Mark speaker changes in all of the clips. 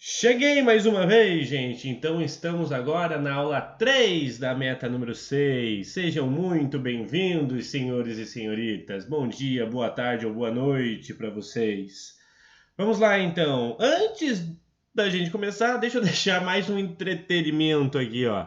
Speaker 1: Cheguei mais uma vez, gente. Então estamos agora na aula 3 da meta número 6. Sejam muito bem-vindos, senhores e senhoritas. Bom dia, boa tarde ou boa noite para vocês. Vamos lá, então. Antes da gente começar, deixa eu deixar mais um entretenimento aqui, ó.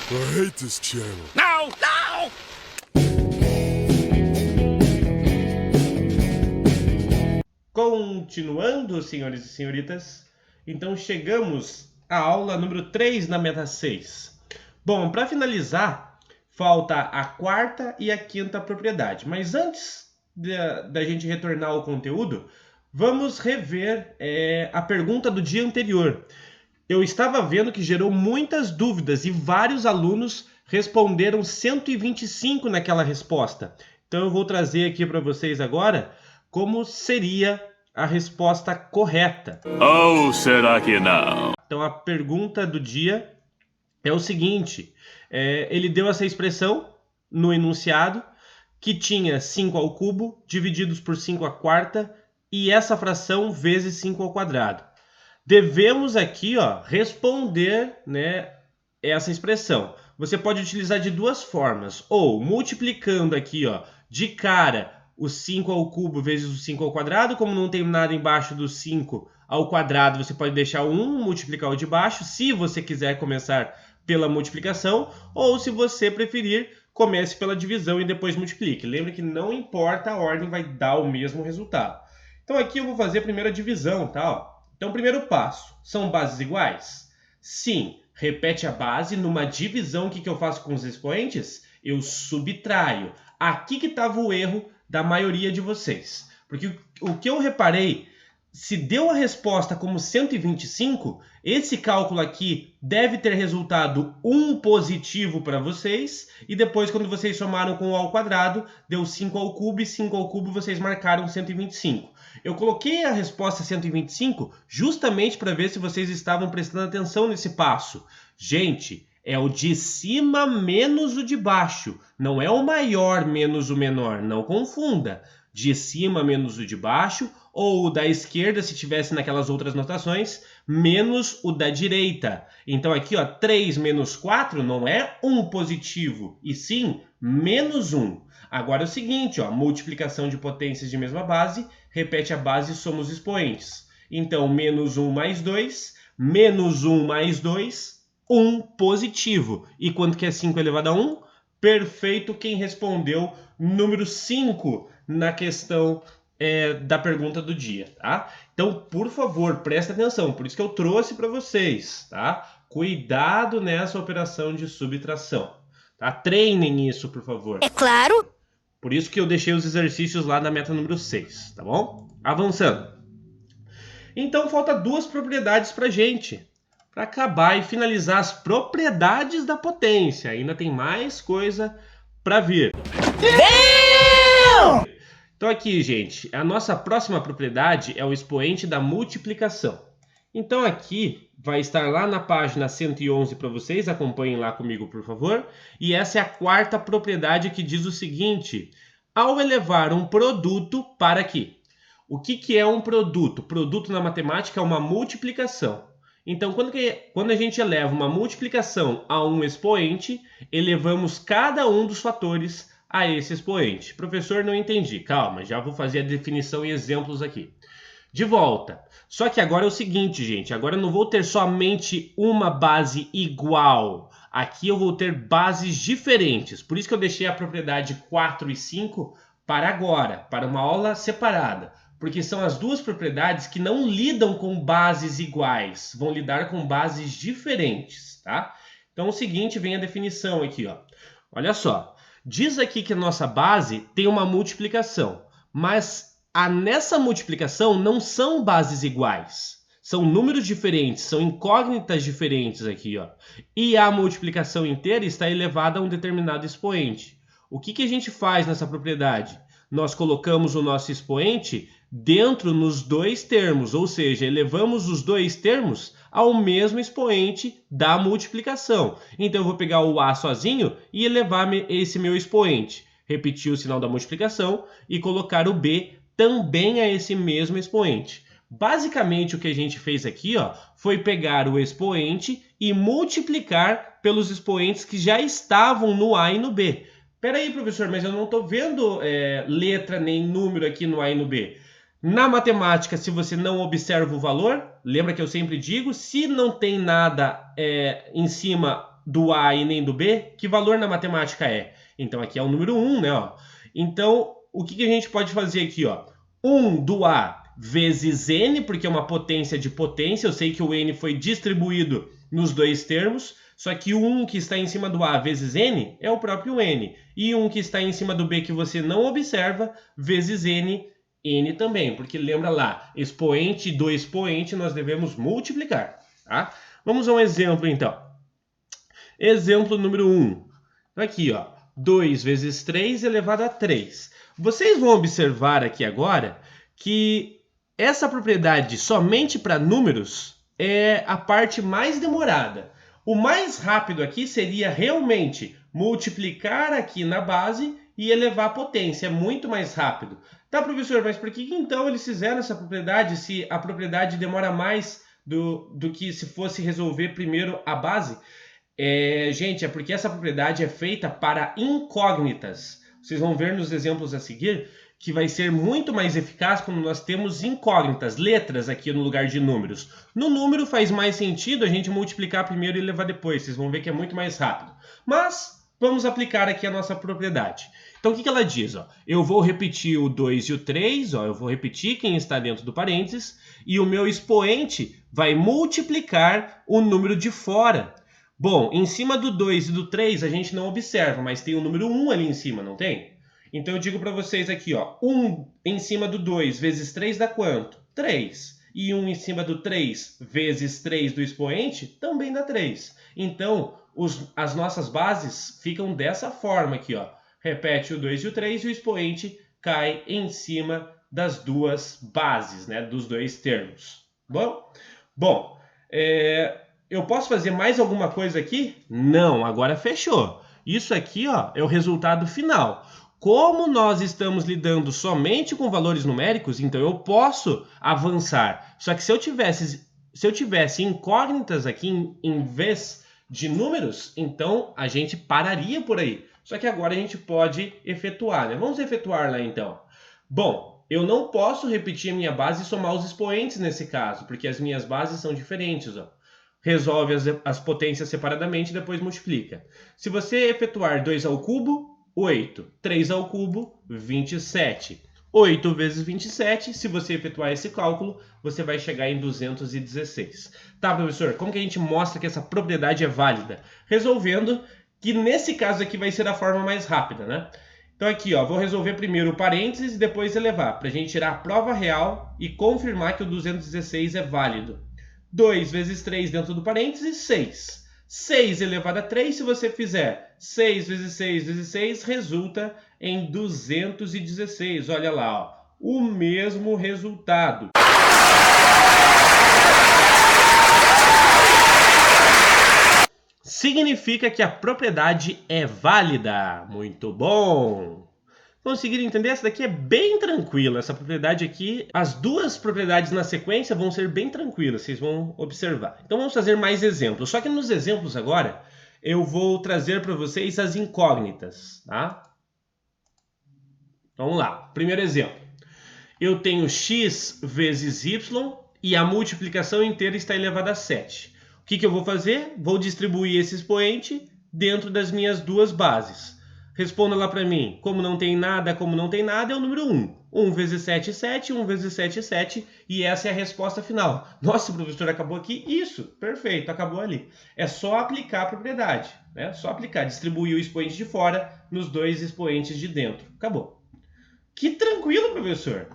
Speaker 2: I hate this channel.
Speaker 3: No! No!
Speaker 1: Continuando, senhores e senhoritas, então chegamos à aula número 3 da meta 6. Bom, para finalizar, falta a quarta e a quinta propriedade. Mas antes da gente retornar ao conteúdo, vamos rever a pergunta do dia anterior. Eu estava vendo que gerou muitas dúvidas e vários alunos responderam 125 naquela resposta. Então eu vou trazer aqui para vocês agora como seria a resposta correta.
Speaker 3: Ou será que não?
Speaker 1: Então a pergunta do dia é o seguinte, ele deu essa expressão no enunciado que tinha 5 ao cubo divididos por 5 à quarta e essa fração vezes 5 ao quadrado. Devemos aqui responder, essa expressão. Você pode utilizar de duas formas, ou multiplicando aqui de cara o 5 ao cubo vezes o 5 ao quadrado, como não tem nada embaixo do 5 ao quadrado, você pode deixar o 1, multiplicar o de baixo, se você quiser começar pela multiplicação, ou se você preferir, comece pela divisão e depois multiplique. Lembre que não importa a ordem, vai dar o mesmo resultado. Então aqui eu vou fazer a primeira divisão, tá? Então, primeiro passo, são bases iguais? Sim, repete a base, numa divisão, o que eu faço com os expoentes? Eu subtraio. Aqui que estava o erro da maioria de vocês. Porque o que eu reparei, se deu a resposta como 125, esse cálculo aqui deve ter resultado 1 positivo para vocês, e depois quando vocês somaram com o ao quadrado, deu 5 ao cubo, e 5 ao cubo vocês marcaram 125. Eu coloquei a resposta 125 justamente para ver se vocês estavam prestando atenção nesse passo. Gente, é o de cima menos o de baixo, não é o maior menos o menor, não confunda. De cima menos o de baixo, ou o da esquerda, se tivesse naquelas outras notações, menos o da direita. Então aqui, 3 menos 4 não é 1 positivo, e sim menos 1. Agora é o seguinte, multiplicação de potências de mesma base, repete a base e soma os expoentes. Então, menos 1 mais 2, menos 1 mais 2, 1 positivo. E quanto que é 5 elevado a 1? Perfeito, quem respondeu número 5 na questão da pergunta do dia, tá? Então, por favor, presta atenção, por isso que eu trouxe para vocês, tá? Cuidado nessa operação de subtração, tá? Treinem isso, por favor.
Speaker 4: É claro.
Speaker 1: Por isso que eu deixei os exercícios lá na meta número 6, tá bom? Avançando. Então, falta duas propriedades pra gente, para acabar e finalizar as propriedades da potência. Ainda tem mais coisa para vir. Então aqui, gente, a nossa próxima propriedade é o expoente da multiplicação. Então aqui vai estar lá na página 111 para vocês, acompanhem lá comigo, por favor. E essa é a quarta propriedade que diz o seguinte, ao elevar um produto para aqui. O que é um produto? Produto na matemática é uma multiplicação. Então, quando a gente eleva uma multiplicação a um expoente, elevamos cada um dos fatores a esse expoente. Professor, não entendi. Calma, já vou fazer a definição e exemplos aqui. De volta. Só que agora é o seguinte, gente. Agora eu não vou ter somente uma base igual. Aqui eu vou ter bases diferentes. Por isso que eu deixei a propriedade 4 e 5 para agora, para uma aula separada. Porque são as duas propriedades que não lidam com bases iguais, vão lidar com bases diferentes, tá? Então, é o seguinte, vem a definição aqui, ó. Olha só, diz aqui que a nossa base tem uma multiplicação, mas nessa multiplicação não são bases iguais. São números diferentes, são incógnitas diferentes aqui, ó. E a multiplicação inteira está elevada a um determinado expoente. O que a gente faz nessa propriedade? Nós colocamos o nosso expoente dentro nos dois termos, ou seja, elevamos os dois termos ao mesmo expoente da multiplicação. Então eu vou pegar o A sozinho e elevar esse meu expoente. Repetir o sinal da multiplicação e colocar o B também a esse mesmo expoente. Basicamente o que a gente fez aqui foi pegar o expoente e multiplicar pelos expoentes que já estavam no A e no B. Peraí, professor, mas eu não estou vendo letra nem número aqui no A e no B. Na matemática, se você não observa o valor, lembra que eu sempre digo, se não tem nada em cima do A e nem do B, que valor na matemática é? Então aqui é o número 1, né? Então, o que a gente pode fazer aqui? 1 do A vezes N, porque é uma potência de potência, eu sei que o N foi distribuído nos dois termos, só que o 1 que está em cima do A vezes N é o próprio N, e o 1 que está em cima do B que você não observa, vezes N, N também, porque lembra lá, expoente do expoente nós devemos multiplicar, tá? Vamos a um exemplo então. Exemplo número 1. Aqui, 2 vezes 3 elevado a 3. Vocês vão observar aqui agora que essa propriedade somente para números é a parte mais demorada. O mais rápido aqui seria realmente multiplicar aqui na base e elevar a potência. É muito mais rápido. Tá, professor, mas por que então eles fizeram essa propriedade se a propriedade demora mais do que se fosse resolver primeiro a base? Gente, é porque essa propriedade é feita para incógnitas. Vocês vão ver nos exemplos a seguir que vai ser muito mais eficaz quando nós temos incógnitas, letras aqui no lugar de números. No número faz mais sentido a gente multiplicar primeiro e elevar depois. Vocês vão ver que é muito mais rápido. Mas vamos aplicar aqui a nossa propriedade. Então o que ela diz? Eu vou repetir o 2 e o 3, eu vou repetir quem está dentro do parênteses, e o meu expoente vai multiplicar o número de fora. Bom, em cima do 2 e do 3 a gente não observa, mas tem o número 1 ali em cima, não tem? Então eu digo para vocês aqui, 1 em cima do 2 vezes 3 dá quanto? 3. E 1 em cima do 3 vezes 3 do expoente também dá 3. Então, as nossas bases ficam dessa forma aqui, Repete o 2 e o 3 e o expoente cai em cima das duas bases, né? Dos dois termos. Bom, eu posso fazer mais alguma coisa aqui? Não, agora fechou. Isso aqui é o resultado final. Como nós estamos lidando somente com valores numéricos, então eu posso avançar. Só que se eu tivesse incógnitas aqui em vez de números, então a gente pararia por aí. Só que agora a gente pode efetuar, né? Vamos efetuar lá então. Bom, eu não posso repetir a minha base e somar os expoentes nesse caso, porque as minhas bases são diferentes. Resolve as potências separadamente e depois multiplica. Se você efetuar 2 ao cubo, 8. 3 ao cubo, 27. 8 vezes 27, se você efetuar esse cálculo, você vai chegar em 216. Tá, professor, como que a gente mostra que essa propriedade é válida? Resolvendo que nesse caso aqui vai ser a forma mais rápida, né? Então aqui, vou resolver primeiro o parênteses e depois elevar, para a gente tirar a prova real e confirmar que o 216 é válido. 2 vezes 3 dentro do parênteses, 6. 6 elevado a 3, se você fizer 6 vezes 6 vezes 6, resulta em 216. Olha lá, o mesmo resultado. Significa que a propriedade é válida. Muito bom! Conseguiram entender? Essa daqui é bem tranquila. Essa propriedade aqui, as duas propriedades na sequência vão ser bem tranquilas, vocês vão observar. Então vamos fazer mais exemplos. Só que nos exemplos agora, eu vou trazer para vocês as incógnitas, tá? Vamos lá. Primeiro exemplo. Eu tenho x vezes y e a multiplicação inteira está elevada a 7. O que eu vou fazer? Vou distribuir esse expoente dentro das minhas duas bases. Responda lá para mim. Como não tem nada, é o número 1. 1 vezes 7, 7. 1 vezes 7, 7. E essa é a resposta final. Nossa, professor, acabou aqui? Isso, perfeito, acabou ali. É só aplicar a propriedade, né? Só aplicar, distribuir o expoente de fora nos dois expoentes de dentro. Acabou. Que tranquilo, professor.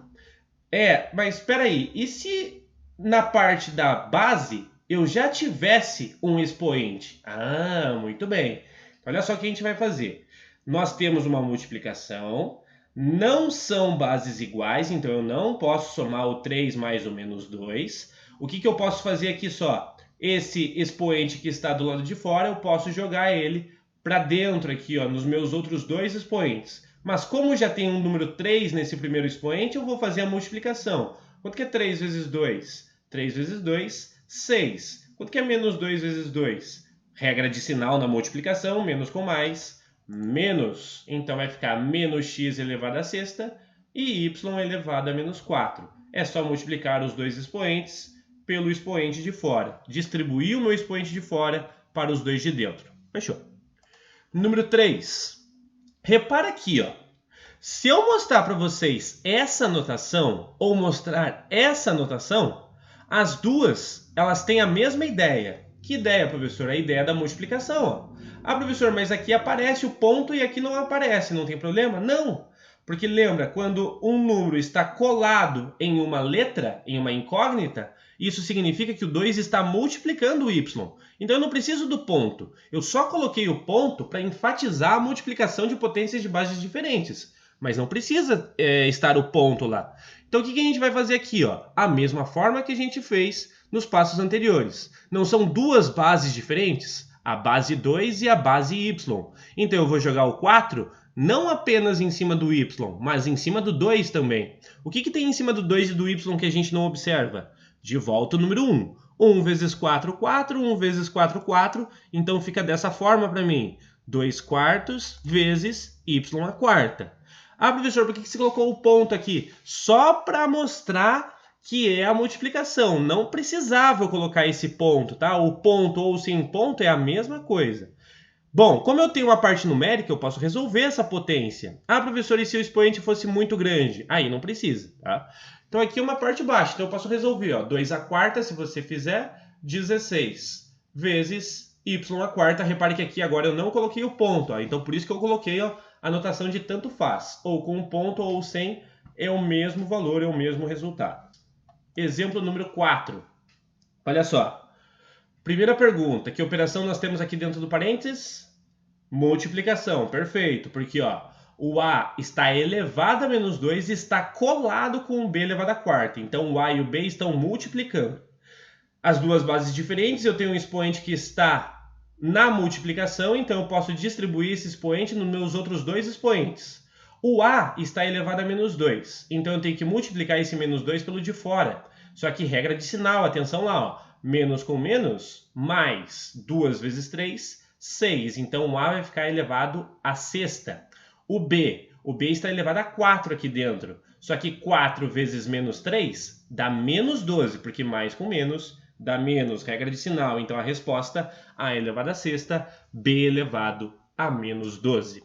Speaker 1: Mas espera aí. E se na parte da base eu já tivesse um expoente? Ah, muito bem. Olha só o que a gente vai fazer. Nós temos uma multiplicação, não são bases iguais, então eu não posso somar o 3 mais o menos 2. O que eu posso fazer aqui só? Esse expoente que está do lado de fora, eu posso jogar ele para dentro aqui, ó, nos meus outros dois expoentes. Mas como já tem um número 3 nesse primeiro expoente, eu vou fazer a multiplicação. Quanto que é 3 vezes 2? 3 vezes 2, 6. Quanto que é menos 2 vezes 2? Regra de sinal na multiplicação, menos com mais, menos. Então vai ficar menos x elevado à sexta e y elevado a menos 4. É só multiplicar os dois expoentes pelo expoente de fora. Distribuir o meu expoente de fora para os dois de dentro. Fechou. Número 3. Repara aqui, ó. Se eu mostrar para vocês essa notação ou mostrar essa notação, as duas elas têm a mesma ideia. Que ideia, professor? A ideia da multiplicação. Ó. Ah, professor, mas aqui aparece o ponto e aqui não aparece, não tem problema? Não, porque lembra, quando um número está colado em uma letra, em uma incógnita, isso significa que o 2 está multiplicando o y. Então eu não preciso do ponto. Eu só coloquei o ponto para enfatizar a multiplicação de potências de bases diferentes. Mas não precisa estar o ponto lá. Então o que a gente vai fazer aqui? Ó? A mesma forma que a gente fez nos passos anteriores. Não são duas bases diferentes? A base 2 e a base y. Então eu vou jogar o 4 não apenas em cima do y, mas em cima do 2 também. O que tem em cima do 2 e do y que a gente não observa? De volta o número 1. 1 vezes 4, 4. 1 vezes 4, 4. Então fica dessa forma para mim. 2 quartos vezes y à quarta. Ah, professor, por que você colocou o ponto aqui? Só para mostrar que é a multiplicação. Não precisava eu colocar esse ponto, tá? O ponto ou sem ponto é a mesma coisa. Bom, como eu tenho uma parte numérica, eu posso resolver essa potência. Ah, professor, e se o expoente fosse muito grande? Aí não precisa, tá? Então aqui é uma parte baixa, então eu posso resolver, ó, 2 à quarta, se você fizer, 16 vezes y à quarta. Repare que aqui agora eu não coloquei o ponto, ó, então por isso que eu coloquei, ó, a notação de tanto faz, ou com um ponto ou sem, é o mesmo valor, é o mesmo resultado. Exemplo número 4. Olha só. Primeira pergunta, que operação nós temos aqui dentro do parênteses? Multiplicação, perfeito, porque ó, o a está elevado a menos 2 e está colado com o b elevado à quarta. Então o a e o b estão multiplicando. As duas bases diferentes, eu tenho um expoente que está na multiplicação, então eu posso distribuir esse expoente nos meus outros dois expoentes. O a está elevado a menos 2, então eu tenho que multiplicar esse menos 2 pelo de fora. Só que regra de sinal, atenção lá, ó. Menos com menos, mais 2 vezes 3, 6. Então o a vai ficar elevado à sexta. O b está elevado a 4 aqui dentro. Só que 4 vezes menos 3 dá menos 12, porque mais com menos dá menos, regra de sinal. Então a resposta, a elevado à sexta, b elevado a menos 12.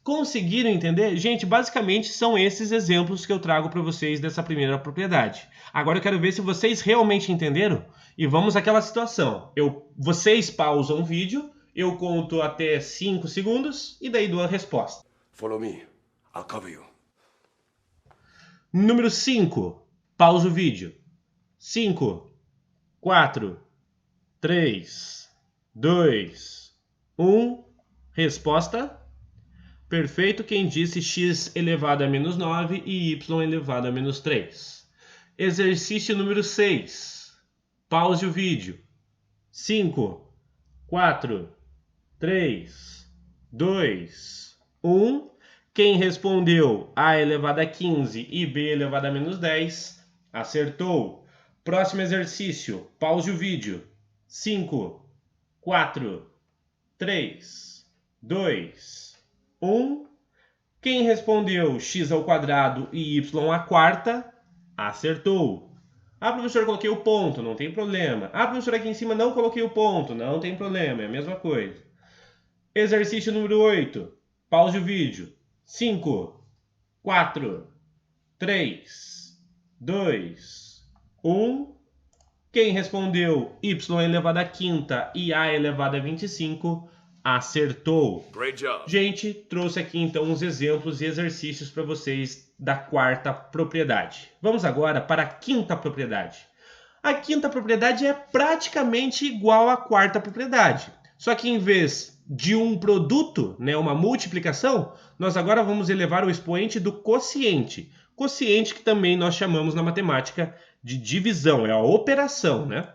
Speaker 1: Conseguiram entender? Gente, basicamente são esses exemplos que eu trago para vocês dessa primeira propriedade. Agora eu quero ver se vocês realmente entenderam e vamos àquela situação. Vocês pausam o vídeo, eu conto até 5 segundos e daí dou a resposta.
Speaker 2: Follow me. I'll cover you.
Speaker 1: Número 5. Pausa o vídeo. 5, 4, 3, 2, 1. Resposta. Perfeito, quem disse x elevado a menos 9 e y elevado a menos 3. Exercício número 6. Pause o vídeo. 5, 4, 3, 2, 1. Quem respondeu a elevado a 15 e b elevado a menos 10, acertou. Próximo exercício. Pause o vídeo. 5, 4, 3, 2, 1. Quem respondeu x ao quadrado e y à quarta, acertou. Ah, professor, eu coloquei o ponto, não tem problema. Ah, professor, aqui em cima não coloquei o ponto, não tem problema, é a mesma coisa. Exercício número 8. Pause o vídeo. 5, 4, 3, 2, 1. Quem respondeu y elevado à quinta e a elevado a 25, acertou.
Speaker 3: Great job.
Speaker 1: Gente, trouxe aqui então uns exemplos e exercícios para vocês da quarta propriedade. Vamos agora para a quinta propriedade. A quinta propriedade é praticamente igual à quarta propriedade. Só que em vez de um produto, né, uma multiplicação, nós agora vamos elevar o expoente do quociente. Quociente que também nós chamamos na matemática de divisão, é a operação, né?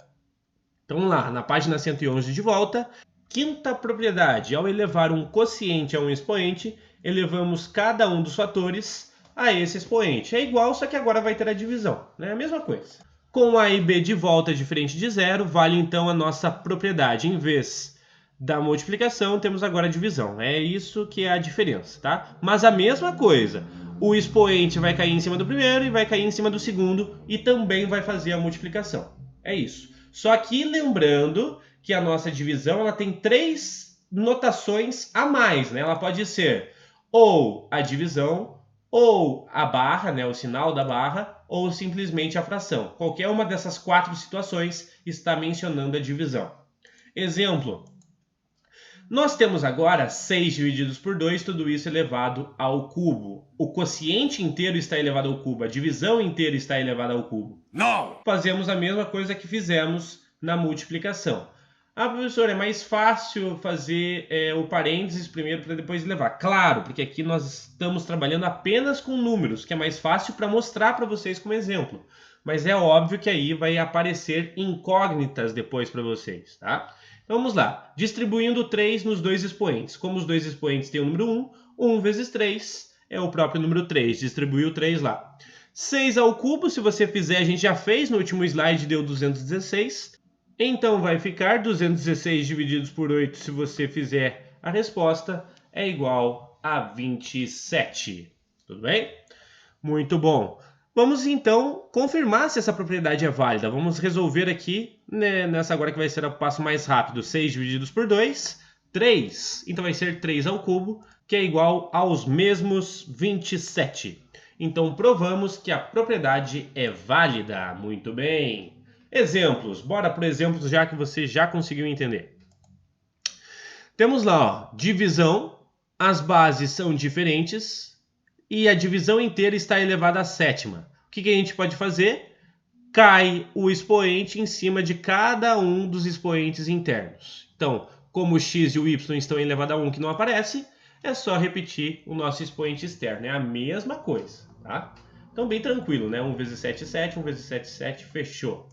Speaker 1: Então lá, na página 111 de volta, quinta propriedade, ao elevar um quociente a um expoente, elevamos cada um dos fatores a esse expoente. É igual, só que agora vai ter a divisão, né? A mesma coisa. Com A e B de volta diferente de zero, vale então a nossa propriedade. Em vez da multiplicação, temos agora a divisão. É isso que é a diferença, tá? Mas a mesma coisa. O expoente vai cair em cima do primeiro e vai cair em cima do segundo e também vai fazer a multiplicação. É isso. Só que lembrando que a nossa divisão ela tem 3 notações a mais, né? Ela pode ser ou a divisão, ou a barra, né? O sinal da barra, ou simplesmente a fração. Qualquer uma dessas 4 situações está mencionando a divisão. Exemplo. Nós temos agora 6 divididos por 2, tudo isso elevado ao cubo. O quociente inteiro está elevado ao cubo, a divisão inteira está elevada ao cubo.
Speaker 2: Não!
Speaker 1: Fazemos a mesma coisa que fizemos na multiplicação. Ah, professor, é mais fácil fazer o parênteses primeiro para depois elevar. Claro, porque aqui nós estamos trabalhando apenas com números, que é mais fácil para mostrar para vocês como exemplo. Mas é óbvio que aí vai aparecer incógnitas depois para vocês, tá? Então vamos lá. Distribuindo 3 nos dois expoentes. Como os dois expoentes têm o número 1, 1 vezes 3 é o próprio número 3. Distribuiu 3 lá. 6 ao cubo, se você fizer, a gente já fez no último slide, deu 216. Então vai ficar 216 divididos por 8, se você fizer a resposta, é igual a 27. Tudo bem? Muito bom. Vamos então confirmar se essa propriedade é válida. Vamos resolver aqui, né, nessa agora que vai ser o passo mais rápido. 6 divididos por 2, 3. Então vai ser 3 ao cubo, que é igual aos mesmos 27. Então provamos que a propriedade é válida. Muito bem. Exemplos. Bora por exemplos já que você já conseguiu entender. Temos lá, ó, divisão. As bases são diferentes. E a divisão inteira está elevada à sétima. O que a gente pode fazer? Cai o expoente em cima de cada um dos expoentes internos. Então, como o x e o y estão elevados a 1 que não aparece, é só repetir o nosso expoente externo. É a mesma coisa, tá? Então, bem tranquilo, né? 1 vezes 7, 7. 1 vezes 7, 7. Fechou.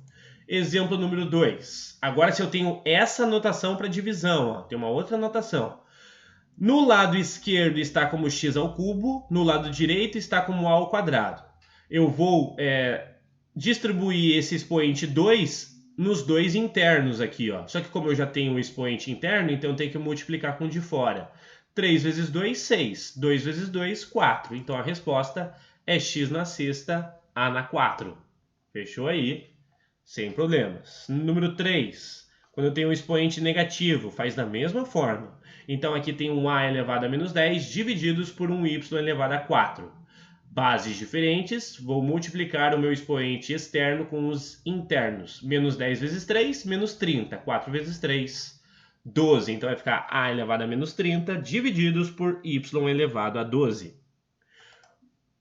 Speaker 1: Exemplo número 2. Agora, se eu tenho essa notação para divisão, ó, tem uma outra notação. No lado esquerdo está como x ao cubo, no lado direito está como a ao quadrado. Eu vou distribuir esse expoente 2 nos dois internos aqui, ó. Só que como eu já tenho um expoente interno, então eu tenho que multiplicar com o de fora. 3 vezes 2, 6. 2 vezes 2, 4. Então a resposta é x na sexta, a na 4. Fechou aí? Sem problemas. Número 3. Quando eu tenho um expoente negativo, faz da mesma forma. Então aqui tem um a elevado a menos 10 divididos por um y elevado a 4. Bases diferentes, vou multiplicar o meu expoente externo com os internos. Menos 10 vezes 3, menos 30. 4 vezes 3, 12. Então vai ficar a elevado a menos 30 divididos por y elevado a 12.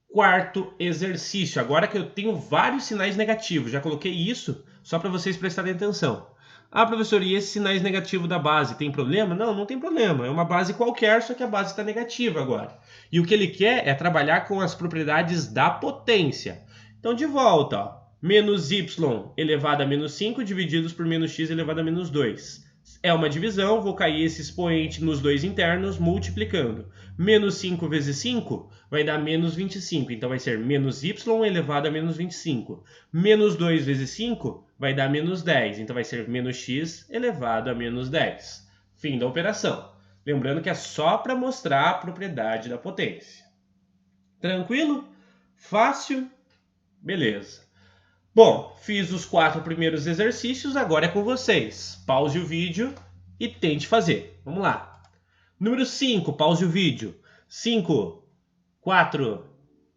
Speaker 1: Quarto exercício. Agora que eu tenho vários sinais negativos, já coloquei isso só para vocês prestarem atenção. Ah, professor, e esses sinais negativos da base, tem problema? Não, não tem problema. É uma base qualquer, só que a base está negativa agora. E o que ele quer é trabalhar com as propriedades da potência. Então, de volta, ó. Menos y elevado a menos 5 divididos por menos x elevado a menos 2. É uma divisão, vou cair esse expoente nos dois internos, multiplicando. Menos 5 vezes 5 vai dar menos 25, então vai ser menos y elevado a menos 25. Menos 2 vezes 5 vai dar menos 10, então vai ser menos x elevado a menos 10. Fim da operação. Lembrando que é só para mostrar a propriedade da potência. Tranquilo? Fácil? Beleza. Bom, fiz os 4 primeiros exercícios, agora é com vocês. Pause o vídeo e tente fazer. Vamos lá. Número 5, pause o vídeo. 5, 4,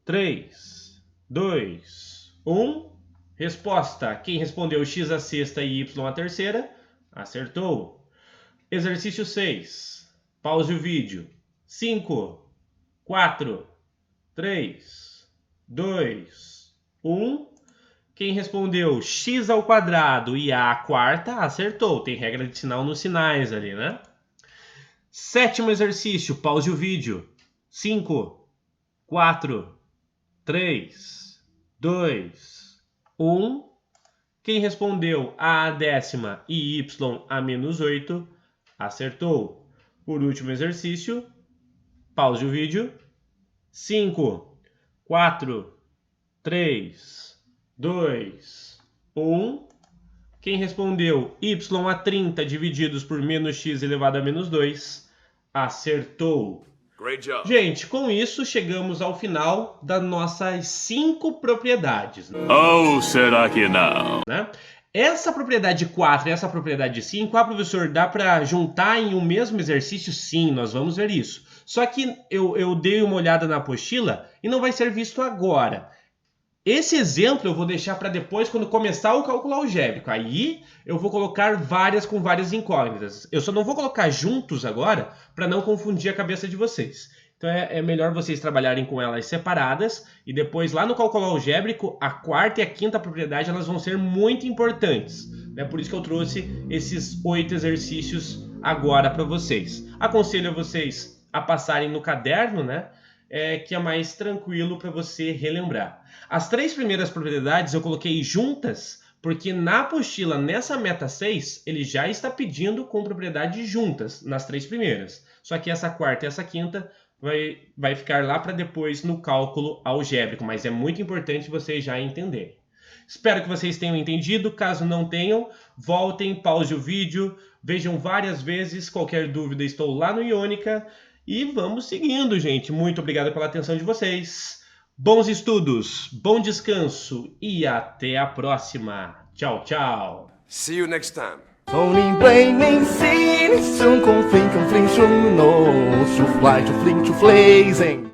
Speaker 1: 3, 2, 1. Resposta. Quem respondeu x à sexta e y à terceira, acertou. Exercício 6. Pause o vídeo. 5, 4, 3, 2, 1. Quem respondeu x ao quadrado e a à quarta, acertou. Tem regra de sinal nos sinais ali, né? 7º exercício, pause o vídeo. 5, 4, 3, 2, 1. Quem respondeu a décima e y a menos 8, acertou. Por último exercício, pause o vídeo. 5, 4, 3, 2, 1. Quem respondeu y a 30 divididos por menos x elevado a menos 2, acertou.
Speaker 2: Great job.
Speaker 1: Gente, com isso chegamos ao final das nossas 5 propriedades,
Speaker 3: Ou será que não?
Speaker 1: né? Essa propriedade 4 e essa propriedade 5, professor, dá para juntar em um mesmo exercício? Sim, nós vamos ver isso. Só que eu dei uma olhada na apostila e não vai ser visto agora. Esse exemplo eu vou deixar para depois, quando começar o cálculo algébrico. Aí eu vou colocar várias com várias incógnitas. Eu só não vou colocar juntos agora para não confundir a cabeça de vocês. Então é melhor vocês trabalharem com elas separadas e depois lá no cálculo algébrico, a 4ª e a 5ª propriedade elas vão ser muito importantes. Né? Por isso que eu trouxe esses 8 exercícios agora para vocês. Aconselho a vocês a passarem no caderno, né? Que é mais tranquilo para você relembrar. As 3 primeiras propriedades eu coloquei juntas, porque na apostila, nessa meta 6, ele já está pedindo com propriedades juntas, nas 3 primeiras. Só que essa 4ª e essa 5ª vai ficar lá para depois no cálculo algébrico, mas é muito importante vocês já entenderem. Espero que vocês tenham entendido. Caso não tenham, voltem, pause o vídeo, vejam várias vezes. Qualquer dúvida, estou lá no Iônica. E vamos seguindo, gente. Muito obrigado pela atenção de vocês. Bons estudos, bom descanso e até a próxima. Tchau, tchau.
Speaker 2: See you next time.
Speaker 4: 从你背你心，胸口飞空飞冲，no，出 fly 出 fling 出 blazing。